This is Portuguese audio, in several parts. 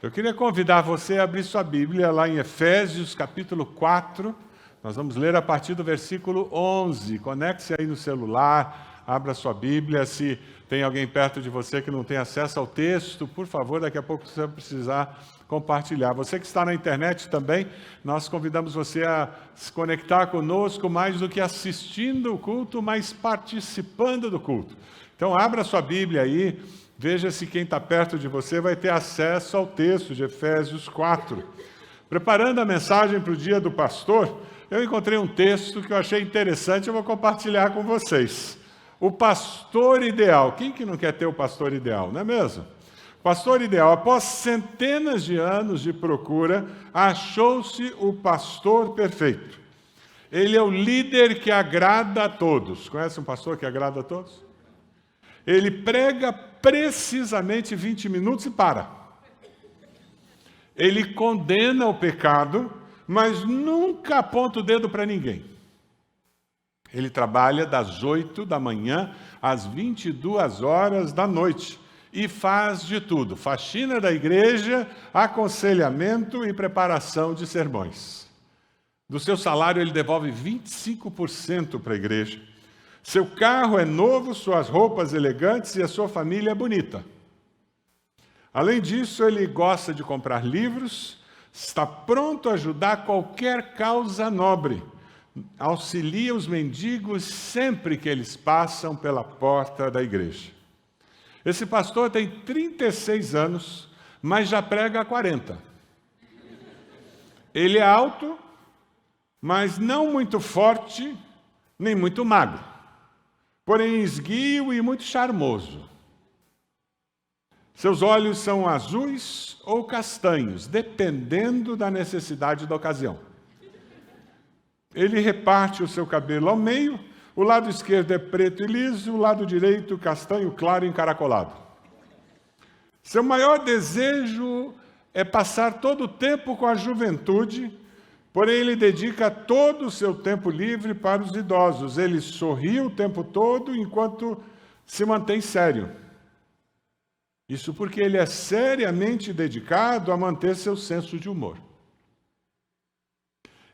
Eu queria convidar você a abrir sua Bíblia lá em Efésios, capítulo 4. Nós vamos ler a partir do versículo 11. Conecte-se aí no celular, abra sua Bíblia. Se tem alguém perto de você que não tem acesso ao texto, por favor, daqui a pouco você vai precisar compartilhar. Você que está na internet também, nós convidamos você a se conectar conosco mais do que assistindo o culto, mas participando do culto. Então, abra sua Bíblia aí. Veja se quem está perto de você vai ter acesso ao texto de Efésios 4. Preparando a mensagem para o dia do pastor, eu encontrei um texto que eu achei interessante, eu vou compartilhar com vocês. O pastor ideal. Quem que não quer ter o pastor ideal, não é mesmo? Pastor ideal, após centenas de anos de procura, achou-se o pastor perfeito. Ele é o líder que agrada a todos. Conhece um pastor que agrada a todos? Ele prega precisamente 20 minutos e para. Ele condena o pecado, mas nunca aponta o dedo para ninguém. Ele trabalha das 8 da manhã às 22 horas da noite e faz de tudo: faxina da igreja, aconselhamento e preparação de sermões. Do seu salário ele devolve 25% para a igreja. Seu carro é novo, suas roupas elegantes e a sua família é bonita. Além disso, ele gosta de comprar livros, está pronto a ajudar qualquer causa nobre, auxilia os mendigos sempre que eles passam pela porta da igreja. Esse pastor tem 36 anos, mas já prega há 40. Ele é alto, mas não muito forte, nem muito magro. Porém esguio e muito charmoso. Seus olhos são azuis ou castanhos, dependendo da necessidade da ocasião. Ele reparte o seu cabelo ao meio, o lado esquerdo é preto e liso, o lado direito castanho claro e encaracolado. Seu maior desejo é passar todo o tempo com a juventude, porém, ele dedica todo o seu tempo livre para os idosos. Ele sorri o tempo todo enquanto se mantém sério. Isso porque ele é seriamente dedicado a manter seu senso de humor.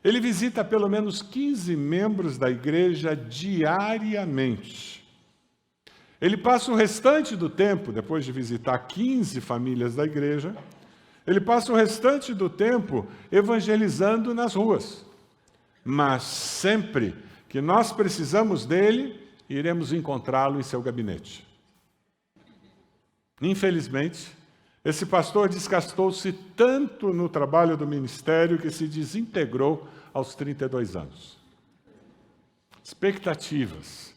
Ele visita pelo menos 15 membros da igreja diariamente. Ele passa o restante do tempo, depois de visitar 15 famílias da igreja, ele passa o restante do tempo evangelizando nas ruas. Mas sempre que nós precisamos dele, iremos encontrá-lo em seu gabinete. Infelizmente, esse pastor desgastou-se tanto no trabalho do ministério que se desintegrou aos 32 anos. Expectativas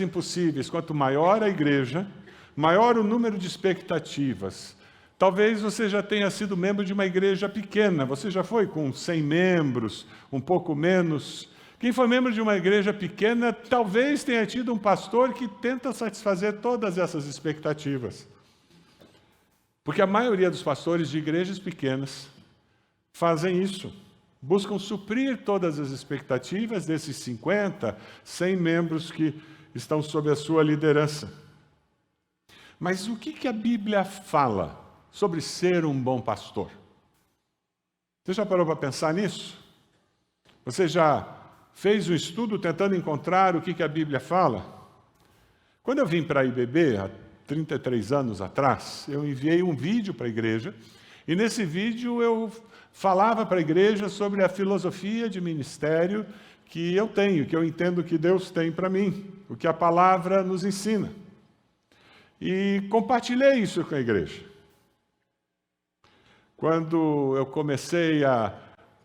impossíveis. Quanto maior a igreja, maior o número de expectativas. Talvez você já tenha sido membro de uma igreja pequena. Você já foi com 100 membros, um pouco menos. Quem foi membro de uma igreja pequena, talvez tenha tido um pastor que tenta satisfazer todas essas expectativas. Porque a maioria dos pastores de igrejas pequenas fazem isso. Buscam suprir todas as expectativas desses 50, 100 membros que estão sob a sua liderança. Mas o que a Bíblia fala sobre ser um bom pastor? Você já parou para pensar nisso? Você já fez um estudo tentando encontrar o que a Bíblia fala? Quando eu vim para a IBB, há 33 anos atrás, eu enviei um vídeo para a igreja, e nesse vídeo eu falava para a igreja sobre a filosofia de ministério que eu tenho, que eu entendo que Deus tem para mim, o que a palavra nos ensina. E compartilhei isso com a igreja. Quando eu comecei a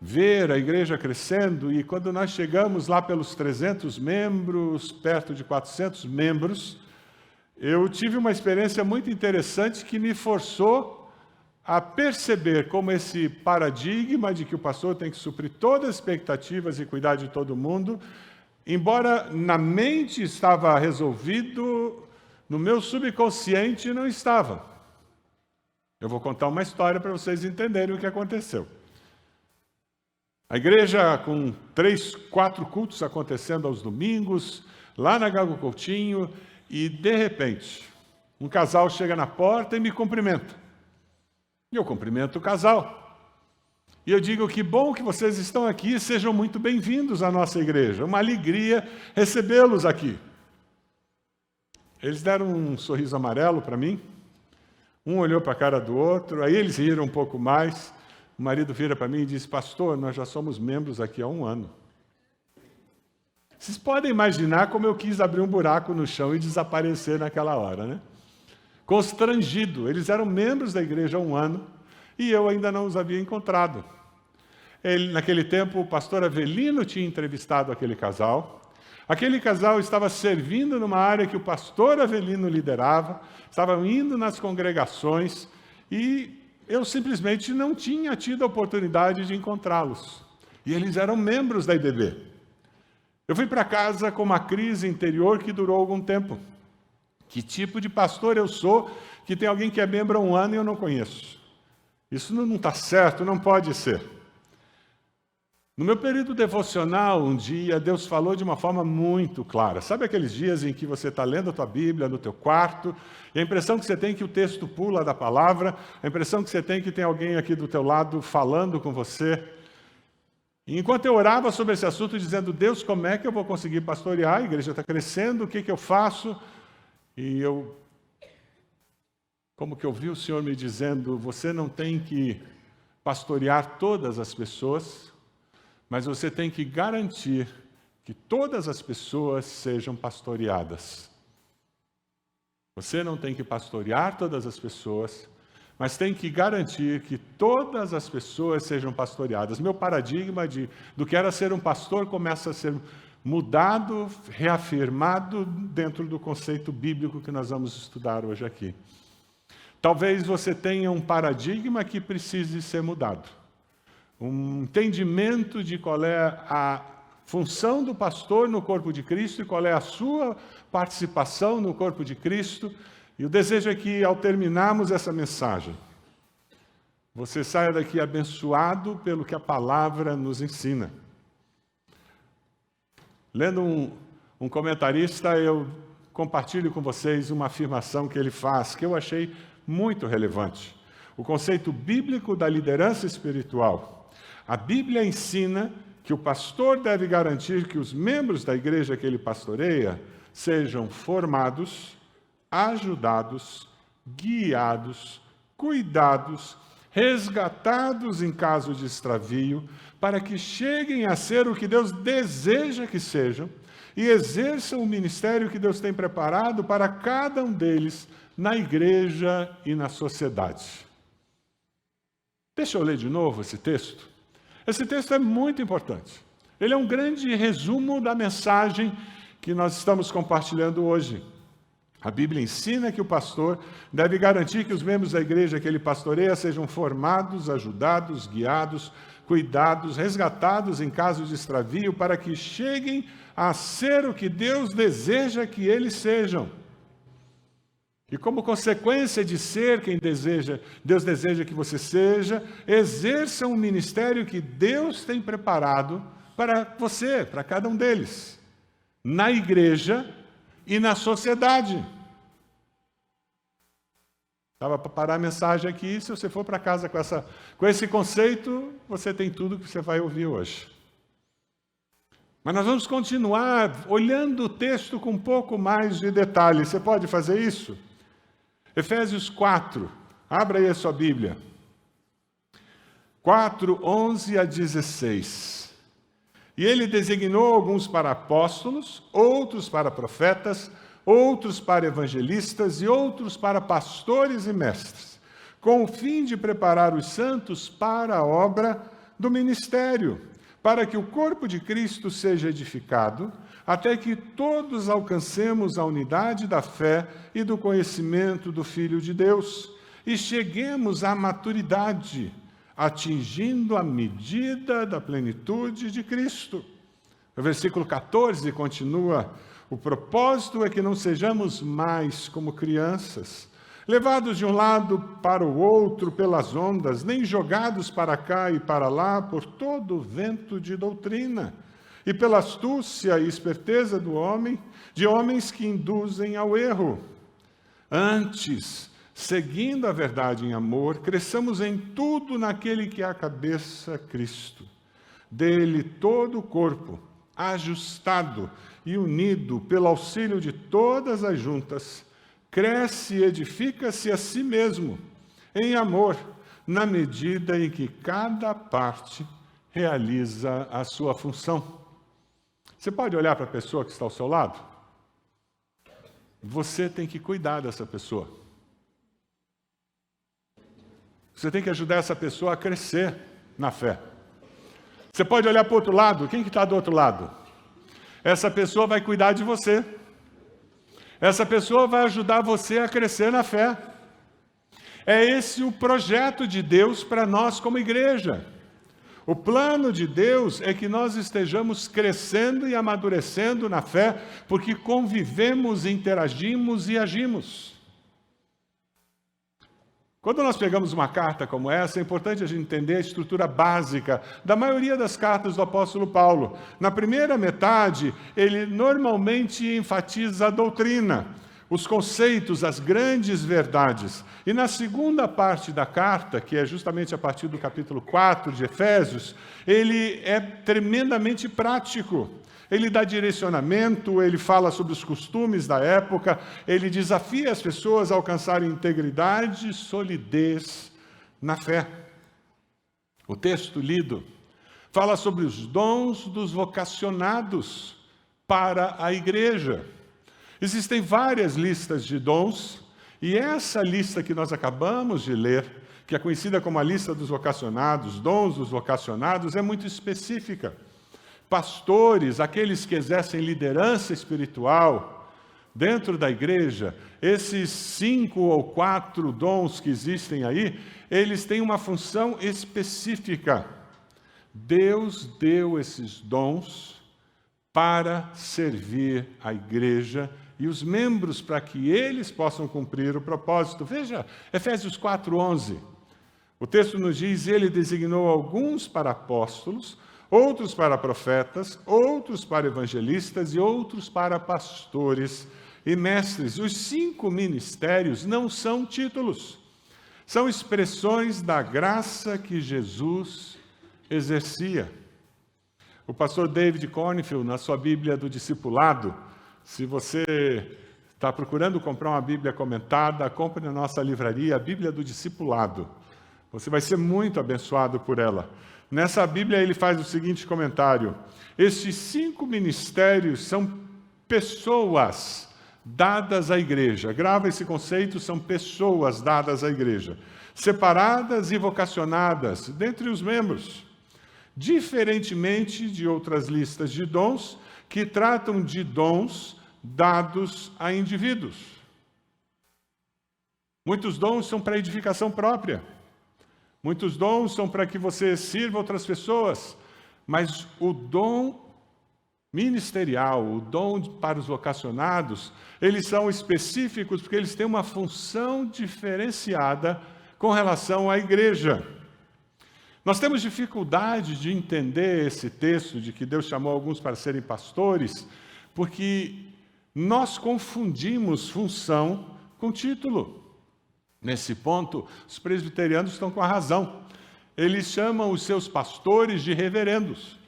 ver a igreja crescendo, e quando nós chegamos lá pelos 300 membros, perto de 400 membros, eu tive uma experiência muito interessante que me forçou a perceber como esse paradigma de que o pastor tem que suprir todas as expectativas e cuidar de todo mundo, embora na mente estava resolvido, no meu subconsciente não estava. Eu vou contar uma história para vocês entenderem o que aconteceu. A igreja com 3, 4 cultos acontecendo aos domingos, lá na Gago Coutinho, e de repente, um casal chega na porta e me cumprimenta. E eu cumprimento o casal. E eu digo, que bom que vocês estão aqui, sejam muito bem-vindos à nossa igreja. Uma alegria recebê-los aqui. Eles deram um sorriso amarelo para mim. Um olhou para a cara do outro, aí eles riram um pouco mais. O marido vira para mim e diz, pastor, nós já somos membros aqui há 1 ano. Vocês podem imaginar como eu quis abrir um buraco no chão e desaparecer naquela hora, né? Constrangido. Eles eram membros da igreja há 1 ano e eu ainda não os havia encontrado. Naquele tempo, o pastor Avelino tinha entrevistado aquele casal. Aquele casal estava servindo numa área que o pastor Avelino liderava, estavam indo nas congregações e eu simplesmente não tinha tido a oportunidade de encontrá-los. E eles eram membros da IBB. Eu fui para casa com uma crise interior que durou algum tempo. Que tipo de pastor eu sou que tem alguém que é membro há 1 ano e eu não conheço? Isso não está certo, não pode ser. No meu período devocional, um dia, Deus falou de uma forma muito clara. Sabe aqueles dias em que você está lendo a tua Bíblia no teu quarto, e a impressão que você tem é que o texto pula da palavra, a impressão que você tem é que tem alguém aqui do teu lado falando com você. E enquanto eu orava sobre esse assunto, dizendo, Deus, como é que eu vou conseguir pastorear? A igreja está crescendo, o que eu faço? E eu, como que eu vi o Senhor me dizendo, você não tem que pastorear todas as pessoas, mas você tem que garantir que todas as pessoas sejam pastoreadas. Você não tem que pastorear todas as pessoas, mas tem que garantir que todas as pessoas sejam pastoreadas. Meu paradigma do que era ser um pastor começa a ser mudado, reafirmado dentro do conceito bíblico que nós vamos estudar hoje aqui. Talvez você tenha um paradigma que precise ser mudado. Um entendimento de qual é a função do pastor no corpo de Cristo e qual é a sua participação no corpo de Cristo. E o desejo é que, ao terminarmos essa mensagem, você saia daqui abençoado pelo que a palavra nos ensina. Lendo um comentarista, eu compartilho com vocês uma afirmação que ele faz, que eu achei muito relevante. O conceito bíblico da liderança espiritual. A Bíblia ensina que o pastor deve garantir que os membros da igreja que ele pastoreia sejam formados, ajudados, guiados, cuidados, resgatados em caso de extravio, para que cheguem a ser o que Deus deseja que sejam e exerçam o ministério que Deus tem preparado para cada um deles na igreja e na sociedade. Deixa eu ler de novo esse texto. Esse texto é muito importante. Ele é um grande resumo da mensagem que nós estamos compartilhando hoje. A Bíblia ensina que o pastor deve garantir que os membros da igreja que ele pastoreia sejam formados, ajudados, guiados, cuidados, resgatados em caso de extravio, para que cheguem a ser o que Deus deseja que eles sejam. E como consequência de ser quem Deus deseja que você seja, exerça um ministério que Deus tem preparado para você, para cada um deles, na igreja e na sociedade. Estava para parar a mensagem aqui, se você for para casa com esse conceito, você tem tudo que você vai ouvir hoje. Mas nós vamos continuar olhando o texto com um pouco mais de detalhe. Você pode fazer isso? Efésios 4, abra aí a sua Bíblia. 4, 11 a 16. E ele designou alguns para apóstolos, outros para profetas, outros para evangelistas e outros para pastores e mestres, com o fim de preparar os santos para a obra do ministério, para que o corpo de Cristo seja edificado, até que todos alcancemos a unidade da fé e do conhecimento do Filho de Deus, e cheguemos à maturidade, atingindo a medida da plenitude de Cristo. O versículo 14 continua: o propósito é que não sejamos mais como crianças, levados de um lado para o outro pelas ondas, nem jogados para cá e para lá por todo o vento de doutrina, e pela astúcia e esperteza de homens que induzem ao erro. Antes, seguindo a verdade em amor, cresçamos em tudo naquele que é a cabeça, Cristo. Dele todo o corpo, ajustado e unido pelo auxílio de todas as juntas, cresce e edifica-se a si mesmo, em amor, na medida em que cada parte realiza a sua função. Você pode olhar para a pessoa que está ao seu lado? Você tem que cuidar dessa pessoa. Você tem que ajudar essa pessoa a crescer na fé. Você pode olhar para o outro lado. Quem que está do outro lado? Essa pessoa vai cuidar de você. Essa pessoa vai ajudar você a crescer na fé. É esse o projeto de Deus para nós como igreja. O plano de Deus é que nós estejamos crescendo e amadurecendo na fé, porque convivemos, interagimos e agimos. Quando nós pegamos uma carta como essa, é importante a gente entender a estrutura básica da maioria das cartas do apóstolo Paulo. Na primeira metade, ele normalmente enfatiza a doutrina, os conceitos, as grandes verdades. E na segunda parte da carta, que é justamente a partir do capítulo 4 de Efésios, ele é tremendamente prático. Ele dá direcionamento, ele fala sobre os costumes da época, ele desafia as pessoas a alcançarem integridade e solidez na fé. O texto lido fala sobre os dons dos vocacionados para a igreja. Existem várias listas de dons, e essa lista que nós acabamos de ler, que é conhecida como a lista dos vocacionados, dons dos vocacionados, é muito específica. Pastores, aqueles que exercem liderança espiritual dentro da igreja, esses 5 ou 4 dons que existem aí, eles têm uma função específica. Deus deu esses dons para servir a igreja e os membros para que eles possam cumprir o propósito. Veja, Efésios 4:11. O texto nos diz: ele designou alguns para apóstolos, outros para profetas, outros para evangelistas e outros para pastores e mestres. Os 5 ministérios não são títulos, são expressões da graça que Jesus exercia. O pastor David Cornfield, na sua Bíblia do Discipulado, se você está procurando comprar uma Bíblia comentada, compre na nossa livraria a Bíblia do Discipulado. Você vai ser muito abençoado por ela. Nessa Bíblia ele faz o seguinte comentário: estes 5 ministérios são pessoas dadas à igreja. Grava esse conceito, são pessoas dadas à igreja, separadas e vocacionadas dentre os membros, diferentemente de outras listas de dons que tratam de dons dados a indivíduos. Muitos dons são para edificação própria. Muitos dons são para que você sirva outras pessoas, mas o dom ministerial, o dom para os vocacionados, eles são específicos porque eles têm uma função diferenciada com relação à igreja. Nós temos dificuldade de entender esse texto de que Deus chamou alguns para serem pastores, porque nós confundimos função com título. Nesse ponto, os presbiterianos estão com a razão. Eles chamam os seus pastores de reverendos.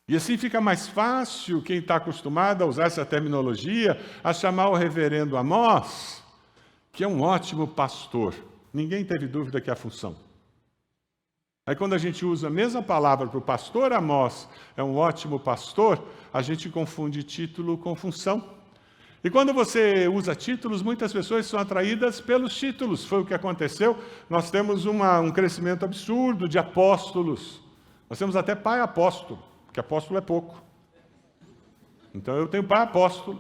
E assim fica mais fácil, quem está acostumado a usar essa terminologia, a chamar o reverendo Amós, que é um ótimo pastor. Ninguém teve dúvida que é a função. Aí quando a gente usa a mesma palavra para o pastor Amós, é um ótimo pastor, a gente confunde título com função. E quando você usa títulos, muitas pessoas são atraídas pelos títulos. Foi o que aconteceu. Nós temos um crescimento absurdo de apóstolos. Nós temos até pai apóstolo, porque apóstolo é pouco. Então eu tenho pai apóstolo.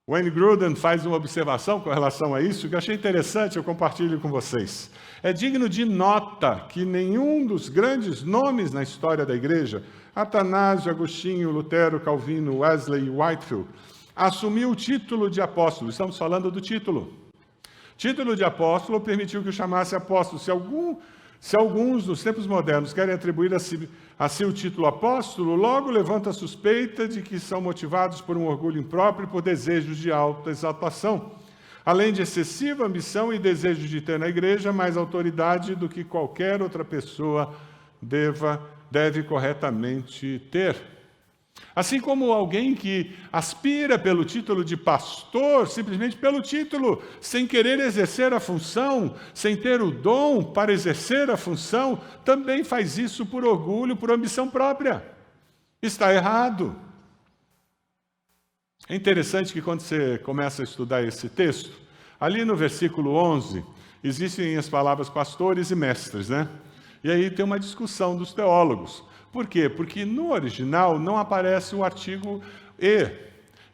Wayne Grudem faz uma observação com relação a isso, que eu achei interessante, eu compartilho com vocês. É digno de nota que nenhum dos grandes nomes na história da igreja, Atanásio, Agostinho, Lutero, Calvino, Wesley e Whitefield, assumiu o título de apóstolo. Estamos falando do título. Título de apóstolo permitiu que o chamasse apóstolo. Se alguns, nos tempos modernos, querem atribuir a si o título apóstolo, logo levanta a suspeita de que são motivados por um orgulho impróprio e por desejos de autoexaltação, além de excessiva ambição e desejo de ter na igreja mais autoridade do que qualquer outra pessoa deve corretamente ter. Assim como alguém que aspira pelo título de pastor, simplesmente pelo título, sem querer exercer a função, sem ter o dom para exercer a função, também faz isso por orgulho, por ambição própria. Está errado. É interessante que quando você começa a estudar esse texto, ali no versículo 11, existem as palavras pastores e mestres, né? E aí tem uma discussão dos teólogos. Por quê? Porque no original não aparece o artigo e.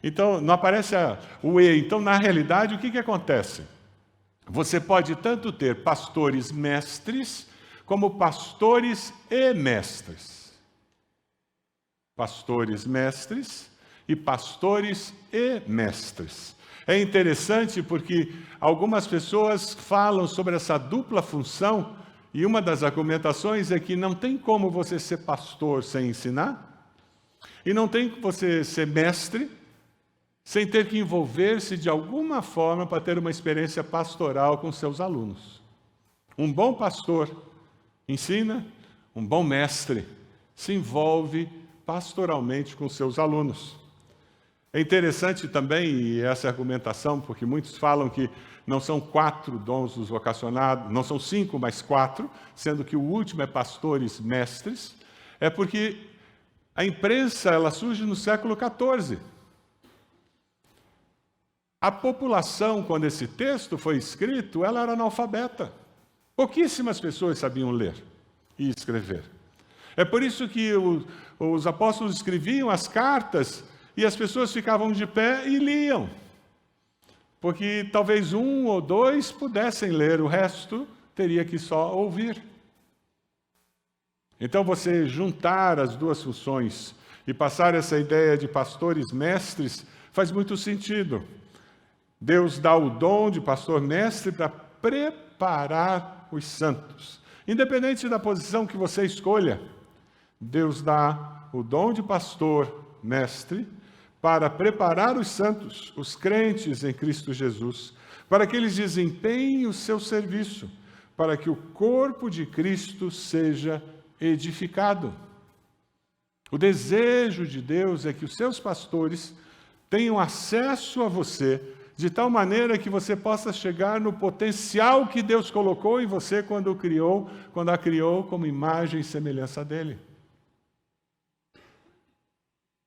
Então, não aparece o e. Então, na realidade, o que acontece? Você pode tanto ter pastores mestres, como pastores e mestres. Pastores mestres e pastores e mestres. É interessante porque algumas pessoas falam sobre essa dupla função. E uma das argumentações é que não tem como você ser pastor sem ensinar, e não tem como você ser mestre sem ter que envolver-se de alguma forma para ter uma experiência pastoral com seus alunos. Um bom pastor ensina, um bom mestre se envolve pastoralmente com seus alunos. É interessante também, e essa argumentação, porque muitos falam que não são 4 dons dos vocacionados, não são 5, mas 4, sendo que o último é pastores mestres, é porque a imprensa ela surge no século XIV. A população, quando esse texto foi escrito, ela era analfabeta. Pouquíssimas pessoas sabiam ler e escrever. É por isso que os apóstolos escreviam as cartas e as pessoas ficavam de pé e liam. Porque talvez 1 ou 2 pudessem ler, o resto teria que só ouvir. Então, você juntar as duas funções e passar essa ideia de pastores mestres faz muito sentido. Deus dá o dom de pastor mestre para preparar os santos. Independente da posição que você escolha, Deus dá o dom de pastor mestre para preparar os santos, os crentes em Cristo Jesus, para que eles desempenhem o seu serviço, para que o corpo de Cristo seja edificado. O desejo de Deus é que os seus pastores tenham acesso a você, de tal maneira que você possa chegar no potencial que Deus colocou em você quando a criou como imagem e semelhança dele.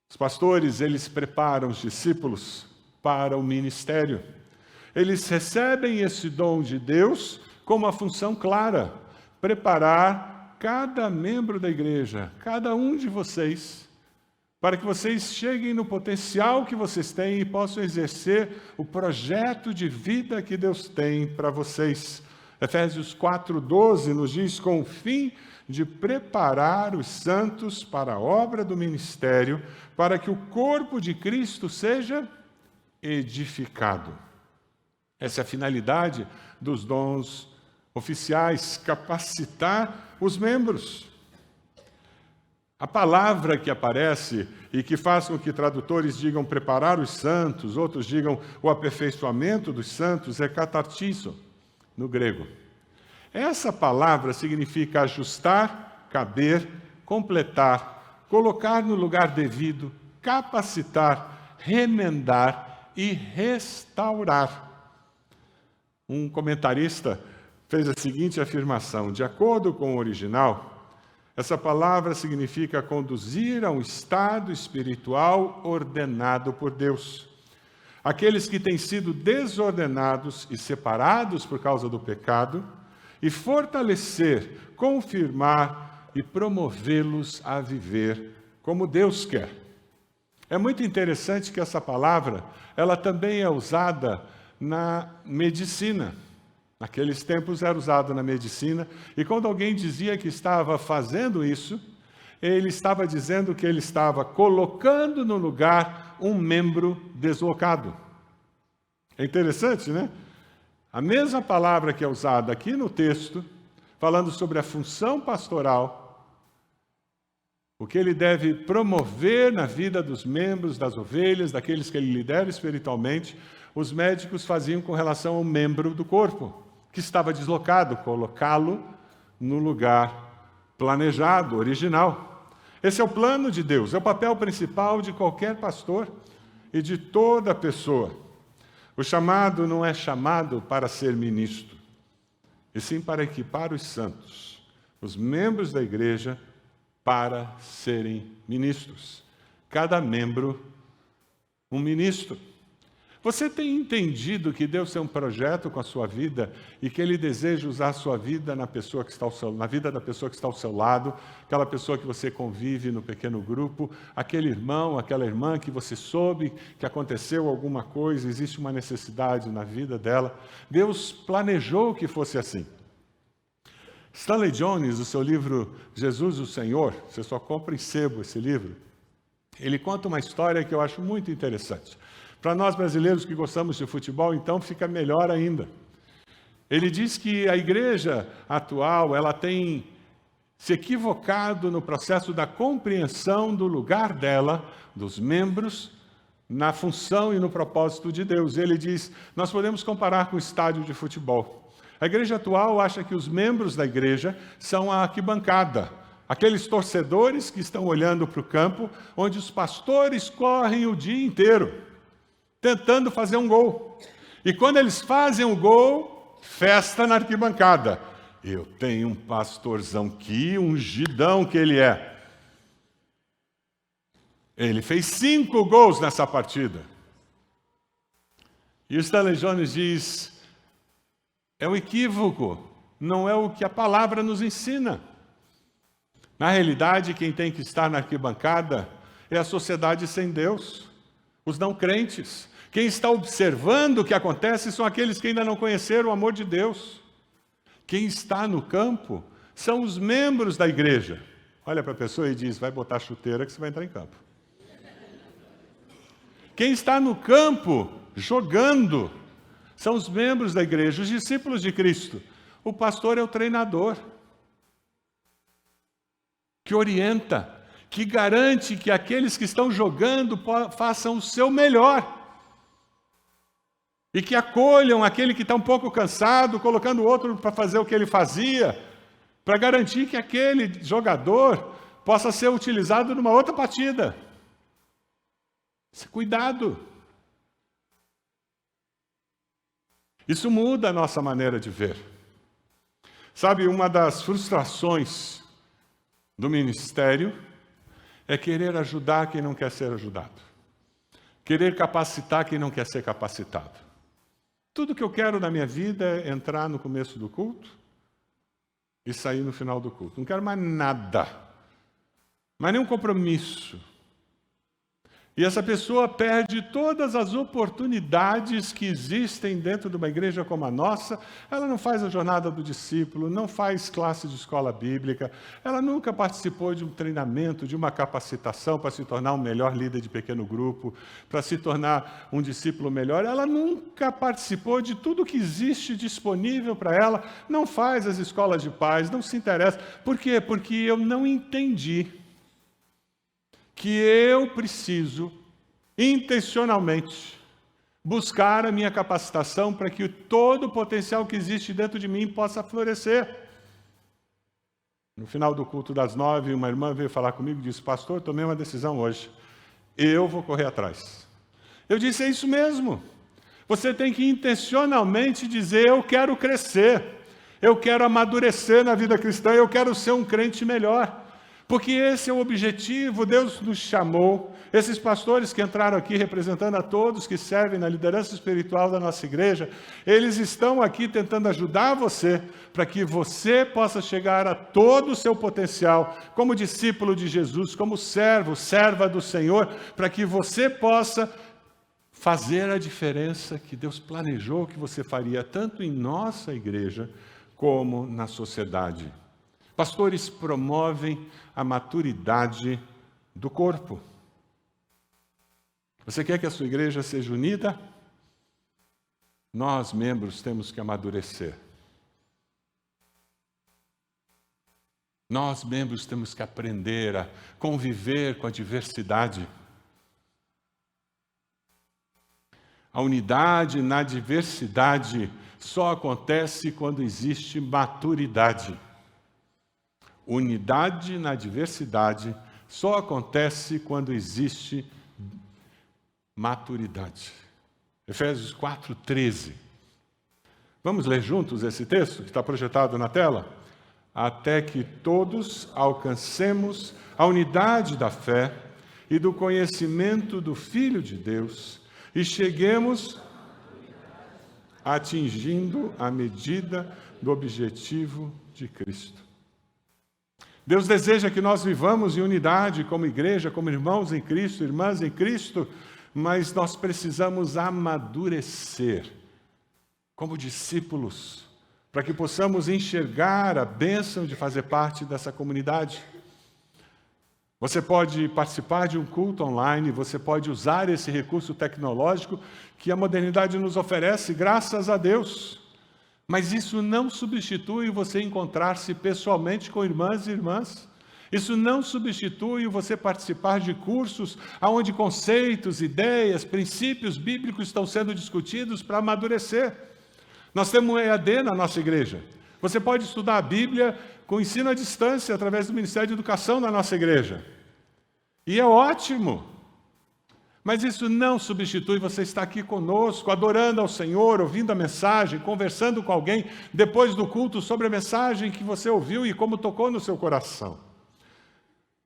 Os pastores, eles preparam os discípulos para o ministério. Eles recebem esse dom de Deus com uma função clara: preparar cada membro da igreja, cada um de vocês, para que vocês cheguem no potencial que vocês têm e possam exercer o projeto de vida que Deus tem para vocês. Efésios 4:12 nos diz: com o fim de preparar os santos para a obra do ministério, para que o corpo de Cristo seja edificado. Essa é a finalidade dos dons oficiais, capacitar os membros. A palavra que aparece e que faz com que tradutores digam preparar os santos, outros digam o aperfeiçoamento dos santos, é katartizo, no grego. Essa palavra significa ajustar, caber, completar, colocar no lugar devido, capacitar, remendar e restaurar. Um comentarista fez a seguinte afirmação: de acordo com o original, essa palavra significa conduzir a um estado espiritual ordenado por Deus. Aqueles que têm sido desordenados e separados por causa do pecado, e fortalecer, confirmar e promovê-los a viver como Deus quer. É muito interessante que essa palavra, ela também é usada na medicina. Naqueles tempos era usada na medicina, e quando alguém dizia que estava fazendo isso, ele estava dizendo que ele estava colocando no lugar um membro deslocado. É interessante, né? A mesma palavra que é usada aqui no texto falando sobre a função pastoral, o que ele deve promover na vida dos membros, das ovelhas, daqueles que ele lidera espiritualmente, os médicos faziam com relação ao membro do corpo, que estava deslocado, colocá-lo no lugar planejado, original. Esse é o plano de Deus, é o papel principal de qualquer pastor e de toda pessoa. O chamado não é chamado para ser ministro, e sim para equipar os santos, os membros da igreja, para serem ministros. Cada membro, um ministro. Você tem entendido que Deus tem um projeto com a sua vida e que Ele deseja usar a sua vida na vida da pessoa que está ao seu lado, aquela pessoa que você convive no pequeno grupo, aquele irmão, aquela irmã que você soube que aconteceu alguma coisa, existe uma necessidade na vida dela. Deus planejou que fosse assim. Stanley Jones, no seu livro Jesus o Senhor, você só compra em sebo esse livro, ele conta uma história que eu acho muito interessante. Para nós brasileiros que gostamos de futebol, então, fica melhor ainda. Ele diz que a igreja atual, ela tem se equivocado no processo da compreensão do lugar dela, dos membros, na função e no propósito de Deus. Ele diz, nós podemos comparar com o estádio de futebol. A igreja atual acha que os membros da igreja são a arquibancada, aqueles torcedores que estão olhando para o campo, onde os pastores correm o dia inteiro, tentando fazer um gol. E quando eles fazem o gol, festa na arquibancada. Eu tenho um pastorzão que ungidão que ele é. Ele fez 5 gols nessa partida. E o Stanley Jones diz, é um equívoco, não é o que a palavra nos ensina. Na realidade, quem tem que estar na arquibancada é a sociedade sem Deus, os não crentes. Quem está observando o que acontece são aqueles que ainda não conheceram o amor de Deus. Quem está no campo são os membros da igreja. Olha para a pessoa e diz, vai botar chuteira que você vai entrar em campo. Quem está no campo, jogando, são os membros da igreja, os discípulos de Cristo. O pastor é o treinador, que orienta, que garante que aqueles que estão jogando façam o seu melhor. E que acolham aquele que está um pouco cansado, colocando o outro para fazer o que ele fazia, para garantir que aquele jogador possa ser utilizado numa outra partida. Cuidado. Isso muda a nossa maneira de ver. Sabe, uma das frustrações do ministério é querer ajudar quem não quer ser ajudado. Querer capacitar quem não quer ser capacitado. Tudo que eu quero na minha vida é entrar no começo do culto e sair no final do culto. Não quero mais nada, mais nenhum compromisso. E essa pessoa perde todas as oportunidades que existem dentro de uma igreja como a nossa. Ela não faz a jornada do discípulo, não faz classe de escola bíblica, ela nunca participou de um treinamento, de uma capacitação para se tornar um melhor líder de pequeno grupo, para se tornar um discípulo melhor. Ela nunca participou de tudo que existe disponível para ela, não faz as escolas de paz, não se interessa. Por quê? Porque eu não entendi que eu preciso, intencionalmente, buscar a minha capacitação para que todo o potencial que existe dentro de mim possa florescer. No final do culto das 9, uma irmã veio falar comigo e disse, pastor, tomei uma decisão hoje, eu vou correr atrás. Eu disse, é isso mesmo. Você tem que intencionalmente dizer, eu quero crescer, eu quero amadurecer na vida cristã, eu quero ser um crente melhor. Porque esse é o objetivo, Deus nos chamou, esses pastores que entraram aqui representando a todos que servem na liderança espiritual da nossa igreja, eles estão aqui tentando ajudar você, para que você possa chegar a todo o seu potencial, como discípulo de Jesus, como servo, serva do Senhor, para que você possa fazer a diferença que Deus planejou que você faria, tanto em nossa igreja, como na sociedade. Pastores promovem a maturidade do corpo. Você quer que a sua igreja seja unida? Nós, membros, temos que amadurecer. Nós, membros, temos que aprender a conviver com a diversidade. A unidade na diversidade só acontece quando existe maturidade. Unidade na diversidade só acontece quando existe maturidade. Efésios 4:13. Vamos ler juntos esse texto que está projetado na tela? Até que todos alcancemos a unidade da fé e do conhecimento do Filho de Deus e cheguemos atingindo a medida do objetivo de Cristo. Deus deseja que nós vivamos em unidade como igreja, como irmãos em Cristo, irmãs em Cristo, mas nós precisamos amadurecer como discípulos, para que possamos enxergar a bênção de fazer parte dessa comunidade. Você pode participar de um culto online, você pode usar esse recurso tecnológico que a modernidade nos oferece, graças a Deus. Mas isso não substitui você encontrar-se pessoalmente com irmãs e irmãs. Isso não substitui você participar de cursos onde conceitos, ideias, princípios bíblicos estão sendo discutidos para amadurecer. Nós temos um EAD na nossa igreja. Você pode estudar a Bíblia com ensino à distância através do Ministério de Educação na nossa igreja. E é ótimo. Mas isso não substitui você estar aqui conosco, adorando ao Senhor, ouvindo a mensagem, conversando com alguém depois do culto sobre a mensagem que você ouviu e como tocou no seu coração.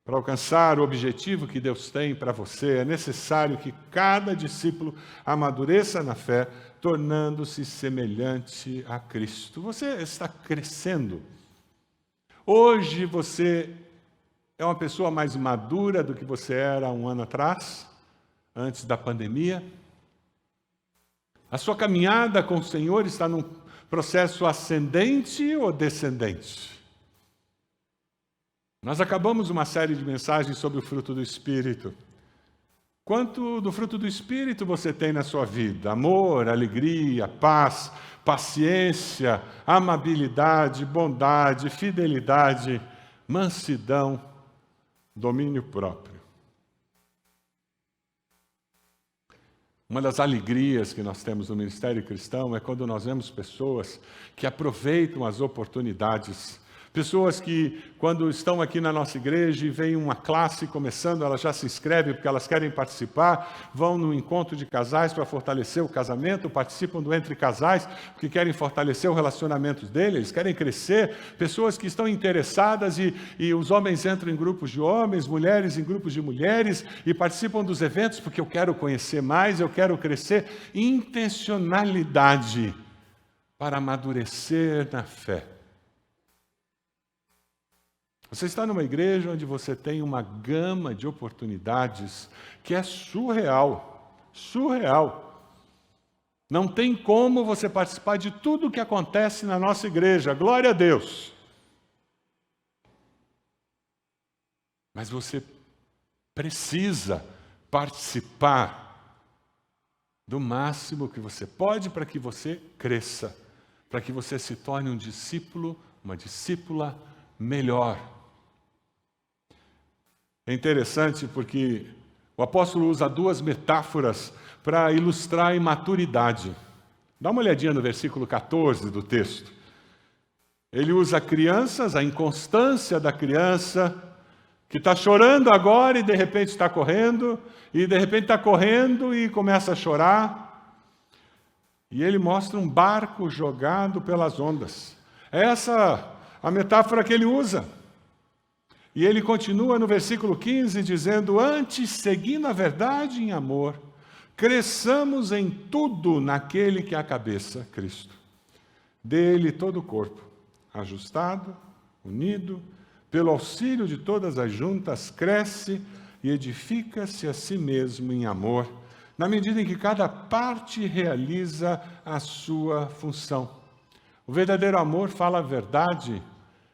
Para alcançar o objetivo que Deus tem para você, é necessário que cada discípulo amadureça na fé, tornando-se semelhante a Cristo. Você está crescendo. Hoje você é uma pessoa mais madura do que você era um ano atrás, antes da pandemia. A sua caminhada com o Senhor está num processo ascendente ou descendente? Nós acabamos uma série de mensagens sobre o fruto do Espírito. Quanto do fruto do Espírito você tem na sua vida? Amor, alegria, paz, paciência, amabilidade, bondade, fidelidade, mansidão, domínio próprio. Uma das alegrias que nós temos no ministério cristão é quando nós vemos pessoas que aproveitam as oportunidades. Pessoas que, quando estão aqui na nossa igreja e vem uma classe começando, elas já se inscrevem porque elas querem participar, vão no encontro de casais para fortalecer o casamento, participam do Entre Casais porque querem fortalecer o relacionamento deles, eles querem crescer. Pessoas que estão interessadas e os homens entram em grupos de homens, mulheres em grupos de mulheres e participam dos eventos porque eu quero conhecer mais, eu quero crescer. Intencionalidade para amadurecer na fé. Você está numa igreja onde você tem uma gama de oportunidades que é surreal. Surreal. Não tem como você participar de tudo o que acontece na nossa igreja. Glória a Deus. Mas você precisa participar do máximo que você pode para que você cresça, para que você se torne um discípulo, uma discípula melhor. É interessante porque o apóstolo usa duas metáforas para ilustrar a imaturidade. Dá uma olhadinha no versículo 14 do texto. Ele usa crianças, a inconstância da criança, que está chorando agora e de repente está correndo, e de repente está correndo e começa a chorar. E ele mostra um barco jogado pelas ondas. Essa é a metáfora que ele usa. E ele continua no versículo 15 dizendo: antes, seguindo a verdade em amor, cresçamos em tudo naquele que é a cabeça, Cristo. Dele todo o corpo, ajustado, unido, pelo auxílio de todas as juntas, cresce e edifica-se a si mesmo em amor, na medida em que cada parte realiza a sua função. O verdadeiro amor fala a verdade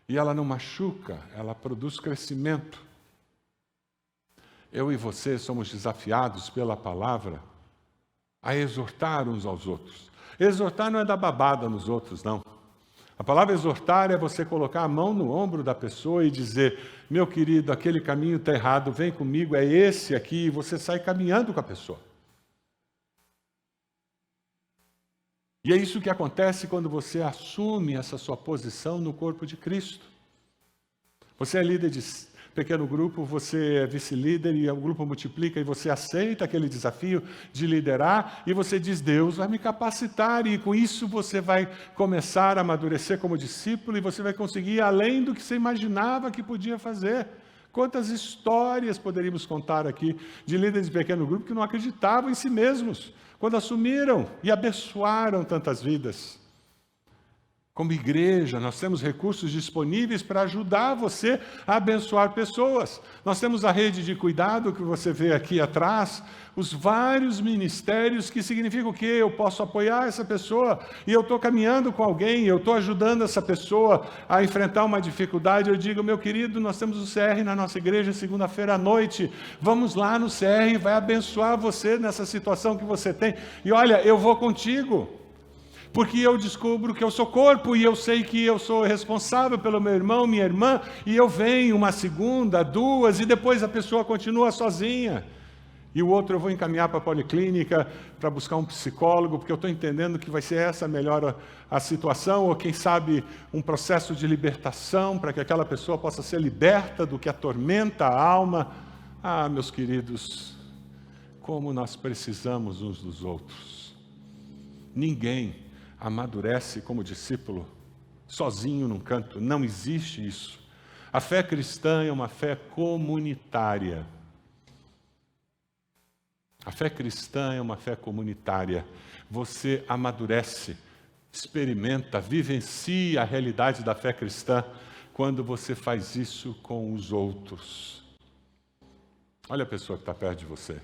e ela não machuca, ela produz crescimento. Eu e você somos desafiados pela palavra a exortar uns aos outros. Exortar não é dar babada nos outros, não. A palavra exortar é você colocar a mão no ombro da pessoa e dizer: meu querido, aquele caminho está errado, vem comigo, é esse aqui, e você sai caminhando com a pessoa. E é isso que acontece quando você assume essa sua posição no corpo de Cristo. Você é líder de pequeno grupo, você é vice-líder e o grupo multiplica e você aceita aquele desafio de liderar e você diz: Deus vai me capacitar, e com isso você vai começar a amadurecer como discípulo e você vai conseguir ir além do que você imaginava que podia fazer. Quantas histórias poderíamos contar aqui de líderes de pequeno grupo que não acreditavam em si mesmos, quando assumiram e abençoaram tantas vidas. Como igreja, nós temos recursos disponíveis para ajudar você a abençoar pessoas. Nós temos a rede de cuidado que você vê aqui atrás, os vários ministérios que significam que eu posso apoiar essa pessoa e eu estou caminhando com alguém, eu estou ajudando essa pessoa a enfrentar uma dificuldade. Eu digo: meu querido, nós temos o CR na nossa igreja segunda-feira à noite, vamos lá no CR, vai abençoar você nessa situação que você tem. E olha, eu vou contigo. Porque eu descubro que eu sou corpo e eu sei que eu sou responsável pelo meu irmão, minha irmã, e eu venho uma segunda, duas, e depois a pessoa continua sozinha. E o outro eu vou encaminhar para a policlínica para buscar um psicólogo, porque eu estou entendendo que vai ser essa melhor a situação, ou quem sabe um processo de libertação para que aquela pessoa possa ser liberta do que atormenta a alma. Ah, meus queridos, como nós precisamos uns dos outros. Ninguém amadurece como discípulo sozinho num canto, não existe isso. A fé cristã é uma fé comunitária. A fé cristã é uma fé comunitária. Você amadurece, experimenta, vivencia a realidade da fé cristã quando você faz isso com os outros. Olha a pessoa que está perto de você.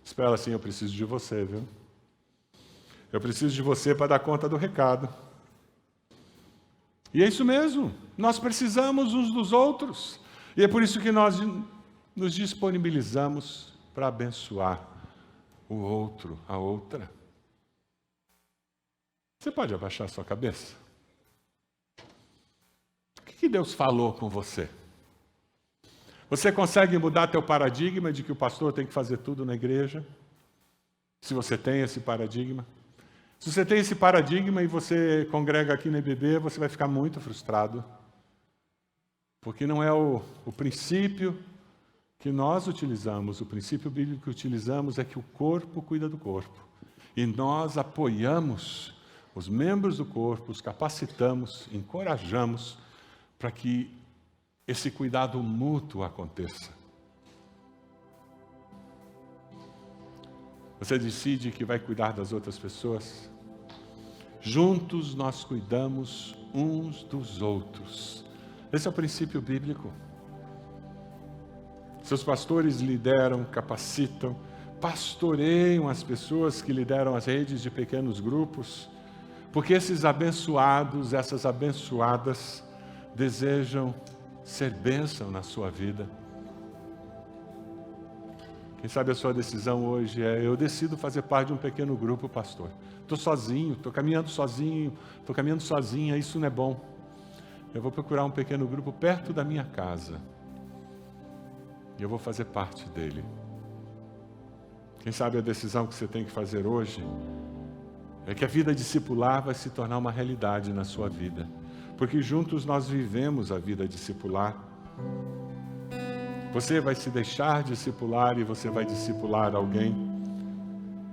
Espera assim: eu preciso de você, viu? Eu preciso de você para dar conta do recado. E é isso mesmo, nós precisamos uns dos outros. E é por isso que nós nos disponibilizamos para abençoar o outro, a outra. Você pode abaixar a sua cabeça? O que Deus falou com você? Você consegue mudar teu paradigma de que o pastor tem que fazer tudo na igreja? Se você tem esse paradigma? Se você tem esse paradigma e você congrega aqui na IBB, você vai ficar muito frustrado. Porque não é o princípio que nós utilizamos, o princípio bíblico que utilizamos é que o corpo cuida do corpo. E nós apoiamos os membros do corpo, os capacitamos, encorajamos para que esse cuidado mútuo aconteça. Você decide que vai cuidar das outras pessoas? Juntos nós cuidamos uns dos outros. Esse é o princípio bíblico. Seus pastores lideram, capacitam, pastoreiam as pessoas que lideram as redes de pequenos grupos, porque esses abençoados, essas abençoadas, desejam ser bênção na sua vida. Quem sabe a sua decisão hoje é: eu decido fazer parte de um pequeno grupo, pastor. Estou sozinho, estou caminhando sozinho, estou caminhando sozinha, isso não é bom. Eu vou procurar um pequeno grupo perto da minha casa. E eu vou fazer parte dele. Quem sabe a decisão que você tem que fazer hoje é que a vida discipular vai se tornar uma realidade na sua vida. Porque juntos nós vivemos a vida discipular. Você vai se deixar discipular e você vai discipular alguém.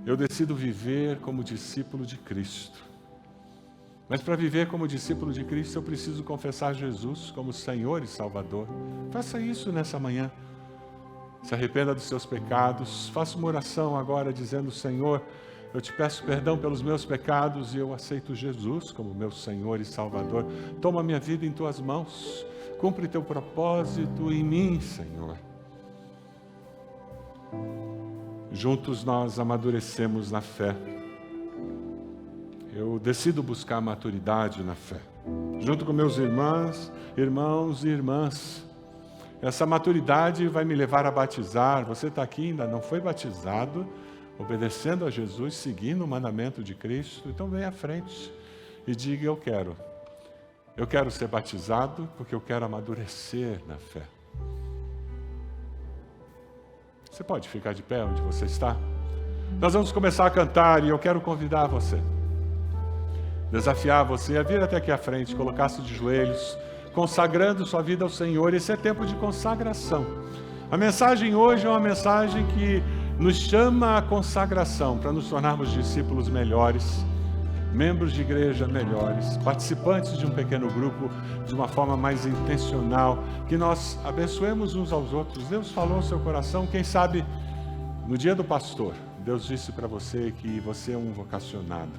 Eu decido viver como discípulo de Cristo. Mas para viver como discípulo de Cristo, eu preciso confessar Jesus como Senhor e Salvador. Faça isso nessa manhã. Se arrependa dos seus pecados. Faça uma oração agora dizendo: Senhor, eu te peço perdão pelos meus pecados e eu aceito Jesus como meu Senhor e Salvador. Toma minha vida em tuas mãos. Cumpre teu propósito em mim, Senhor. Juntos nós amadurecemos na fé. Eu decido buscar maturidade na fé. Junto com meus irmãos e irmãs. Essa maturidade vai me levar a batizar. Você está aqui, ainda não foi batizado, obedecendo a Jesus, seguindo o mandamento de Cristo. Então venha à frente e diga: eu quero Eu quero ser batizado porque eu quero amadurecer na fé. Você pode ficar de pé onde você está? Nós vamos começar a cantar e eu quero convidar você, desafiar você a vir até aqui à frente, colocar-se de joelhos, consagrando sua vida ao Senhor. Esse é tempo de consagração. A mensagem hoje é uma mensagem que nos chama à consagração, para nos tornarmos discípulos melhores, membros de igreja melhores, participantes de um pequeno grupo de uma forma mais intencional, que nós abençoemos uns aos outros. Deus falou ao seu coração, quem sabe no dia do pastor, Deus disse para você que você é um vocacionado.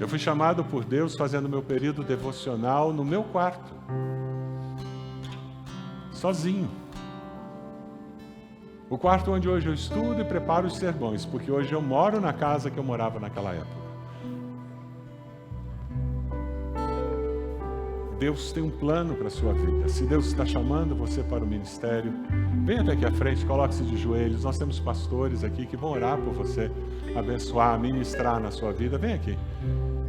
Eu fui chamado por Deus fazendo meu período devocional no meu quarto, sozinho. O quarto onde hoje eu estudo e preparo os sermões, porque hoje eu moro na casa que eu morava naquela época. Deus tem um plano para a sua vida. Se Deus está chamando você para o ministério, venha até aqui à frente, coloque-se de joelhos. Nós temos pastores aqui que vão orar por você, abençoar, ministrar na sua vida. Vem aqui.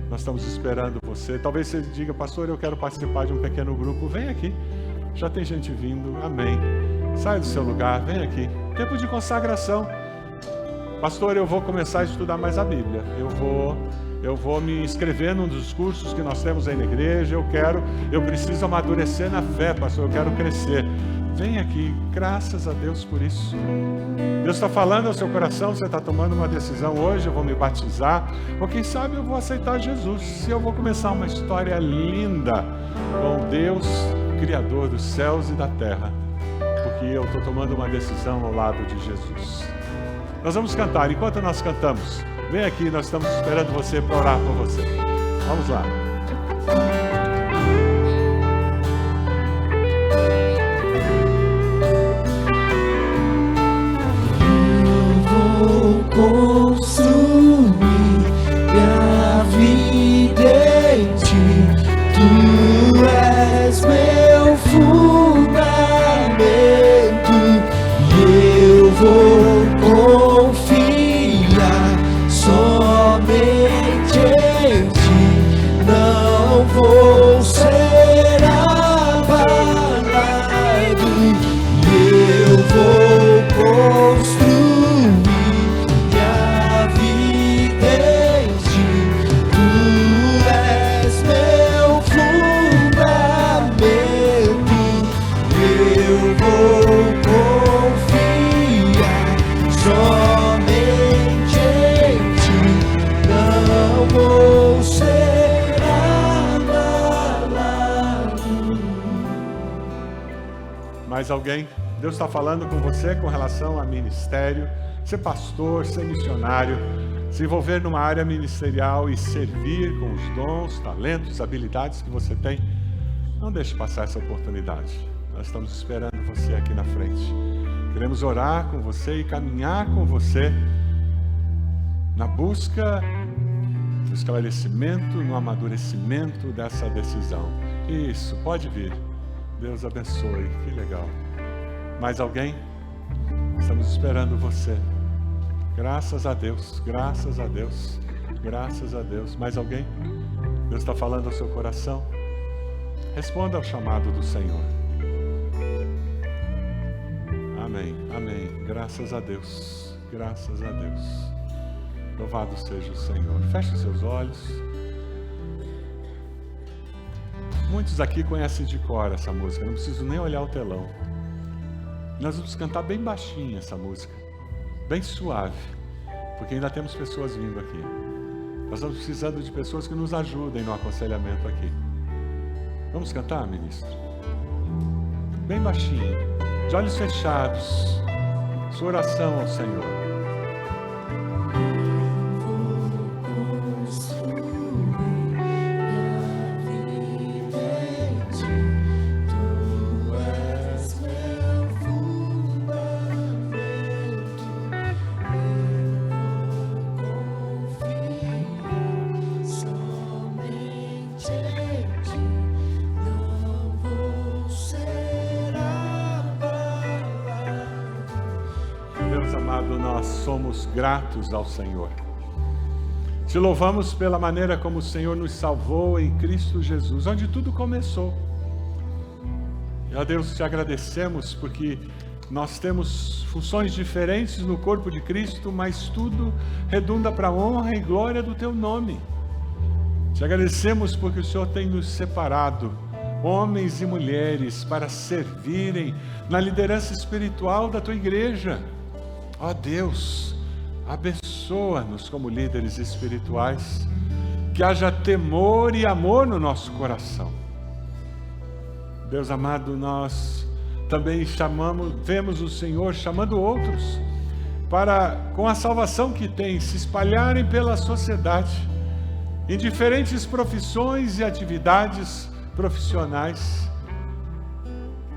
Nós estamos esperando você. Talvez você diga, pastor, eu quero participar de um pequeno grupo. Vem aqui. Já tem gente vindo. Amém. Sai do seu lugar, vem aqui. Tempo de consagração. Pastor, eu vou começar a estudar mais a Bíblia. Eu vou me inscrever num dos cursos que nós temos aí na igreja. Eu preciso amadurecer na fé, pastor. Eu quero crescer. Vem aqui, graças a Deus por isso. Deus está falando ao seu coração, você está tomando uma decisão hoje, eu vou me batizar, ou quem sabe eu vou aceitar Jesus. Se eu vou começar uma história linda com Deus, Criador dos céus e da terra, porque eu estou tomando uma decisão ao lado de Jesus. Nós vamos cantar. Enquanto nós cantamos, vem aqui, nós estamos esperando você para orar por você. Vamos lá. Eu vou construir minha vida em ti. Tu és meu fundamento, e eu vou confiar somente em ti. Não vou ser abalado, e eu vou construir minha vida em ti. Tu és meu fundamento, eu vou confiar somente em ti. Não vou ser abalado. Mais alguém? Deus está falando com você com relação a ministério, ser pastor, ser missionário, se envolver numa área ministerial e servir com os dons, talentos, habilidades que você tem. Não deixe passar essa oportunidade. Nós estamos esperando você aqui na frente. Queremos orar com você e caminhar com você na busca do esclarecimento, no amadurecimento dessa decisão. Isso, pode vir. Deus abençoe. Que legal. Mais alguém? Estamos esperando você. Graças a Deus, graças a Deus, graças a Deus. Mais alguém? Deus está falando ao seu coração? Responda ao chamado do Senhor. Amém, amém. Graças a Deus, graças a Deus. Louvado seja o Senhor. Feche os seus olhos. Muitos aqui conhecem de cor essa música, não preciso nem olhar o telão. Nós vamos cantar bem baixinho essa música, bem suave, porque ainda temos pessoas vindo aqui. Nós estamos precisando de pessoas que nos ajudem no aconselhamento aqui. Vamos cantar, ministro? Bem baixinho, de olhos fechados, sua oração ao Senhor. Nós somos gratos ao Senhor. Se Te louvamos pela maneira como o Senhor nos salvou em Cristo Jesus, onde tudo começou. E, ó Deus, te agradecemos porque nós temos funções diferentes no corpo de Cristo, mas tudo redunda para a honra e glória do Teu nome. Te agradecemos porque o Senhor tem nos separado, homens e mulheres, para servirem na liderança espiritual da Tua igreja. Ó Deus, abençoa-nos como líderes espirituais, que haja temor e amor no nosso coração. Deus amado, nós também vemos o Senhor chamando outros para, com a salvação que tem, se espalharem pela sociedade, em diferentes profissões e atividades profissionais,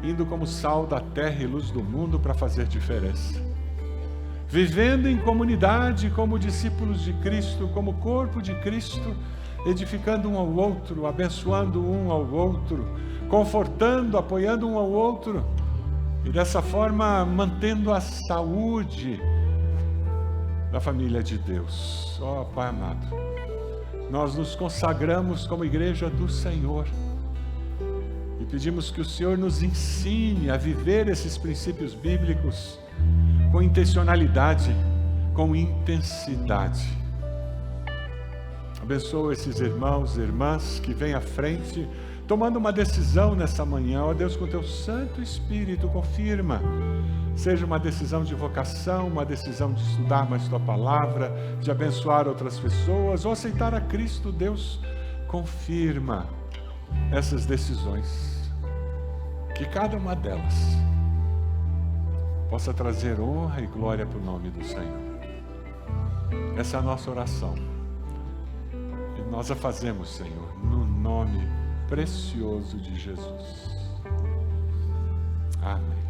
indo como sal da terra e luz do mundo para fazer diferença. Vivendo em comunidade como discípulos de Cristo, como corpo de Cristo, edificando um ao outro, abençoando um ao outro, confortando, apoiando um ao outro, e dessa forma mantendo a saúde da família de Deus. Ó Pai amado, nós nos consagramos como igreja do Senhor e pedimos que o Senhor nos ensine a viver esses princípios bíblicos com intencionalidade, com intensidade. Abençoa esses irmãos e irmãs que vêm à frente, tomando uma decisão nessa manhã. Ó Deus, com Teu Santo Espírito, confirma. Seja uma decisão de vocação, uma decisão de estudar mais Tua Palavra, de abençoar outras pessoas, ou aceitar a Cristo. Deus, confirma essas decisões. Que cada uma delas possa trazer honra e glória para o nome do Senhor. Essa é a nossa oração. E nós a fazemos, Senhor, no nome precioso de Jesus. Amém.